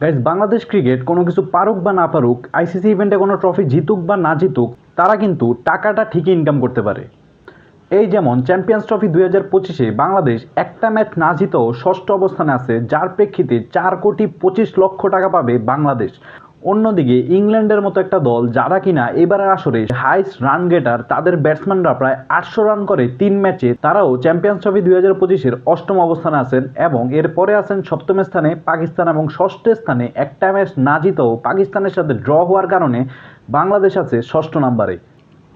Guys, Bangladesh cricket কোনো কিছু পারুক বা না পারুক, আইসিসি ইভেন্টে কোনো ট্রফি জিতুক বা না জিতুক, তারা কিন্তু টাকাটা ঠিকই ইনকাম করতে পারে। এই যেমন চ্যাম্পিয়ন্স ট্রফি 2025-এ বাংলাদেশ একটা ম্যাচ না জিতেও ষষ্ঠ অবস্থানে আছে, যার প্রেক্ষিতে 4,25,00,000 টাকা পাবে বাংলাদেশ। অন্যদিকে ইংল্যান্ডের মতো একটা দল, যারা কিনা এবারের আসরে হাইস্ট রান গেটার, তাদের ব্যাটসম্যানরা প্রায় 800 রান করে 3 ম্যাচে, তারাও চ্যাম্পিয়ন্স ট্রফি 2025-এর অষ্টম অবস্থানে আছেন। এবং এরপরে আছেন সপ্তম স্থানে পাকিস্তান, এবং ষষ্ঠ স্থানে একটা ম্যাচ না জিতেও পাকিস্তানের সাথে ড্র হওয়ার কারণে বাংলাদেশ আছে ষষ্ঠ নম্বরে।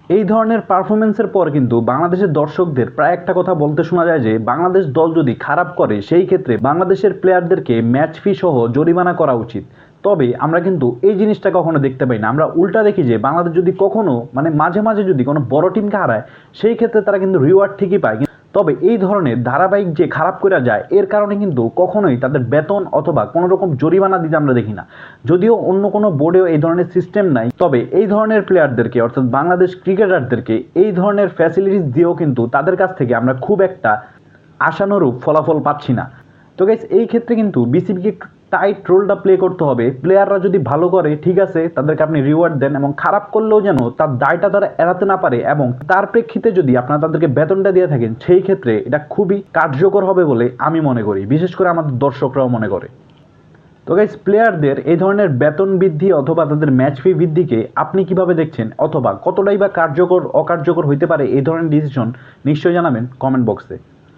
এই ধরনের পারফরমেন্সের পর কিন্তু বাংলাদেশের দর্শকদের প্রায় একটা কথা বলতে শোনা যায় যে, বাংলাদেশ দল যদি খারাপ করে সেই ক্ষেত্রে বাংলাদেশের প্লেয়ারদেরকে ম্যাচ ফি সহ জরিমানা করা উচিত। তবে আমরা কিন্তু এই জিনিসটা কখনো দেখতে পাই না। আমরা উল্টা দেখি যে বাংলাদেশ যদি কখনো মাঝে মাঝে যদি কোনো বড় টিমকে হারায়, সেই ক্ষেত্রে তারা কিন্তু রিওয়ার্ড ঠিকই পায়। তবে এই ধরনের ধারাবাহিক যে খারাপ করে যায়, এর কারণে কিন্তু কখনোই তাদের বেতন অথবা কোনো রকম জরিমানা দিতে আমরা দেখি না। যদিও অন্য কোনো বোর্ডেও এই ধরনের সিস্টেম নাই, তবে এই ধরনের প্লেয়ারদেরকে অর্থাৎ বাংলাদেশ ক্রিকেটারদেরকে এই ধরনের ফ্যাসিলিটিস দিয়েও কিন্তু তাদের কাছ থেকে আমরা খুব একটা আশানুরূপ ফলাফল পাচ্ছি না। তো গাইস, এই ক্ষেত্রে কিন্তু বিসিবিকে একটু টাইট রোলটা প্লে করতে হবে। প্লেয়াররা যদি ভালো করে, ঠিক আছে, তাদেরকে আপনি রিওয়ার্ড দেন, এবং খারাপ করলেও যেন তার দায়টা তারা এড়াতে না পারে, এবং তার প্রেক্ষিতে যদি আপনারা তাদেরকে বেতনটা দিয়ে থাকেন, সেই ক্ষেত্রে এটা খুবই কার্যকর হবে বলে আমি মনে করি, বিশেষ করে আমাদের দর্শকরাও মনে করে। তো গাইস, প্লেয়ারদের এই ধরনের বেতন বৃদ্ধি অথবা তাদের ম্যাচ ফি বৃদ্ধিকে আপনি কিভাবে দেখছেন, অথবা কতটাই বা কার্যকর অকার্যকর হইতে পারে এই ধরনের ডিসিশন, নিশ্চয়ই জানাবেন কমেন্ট বক্সে।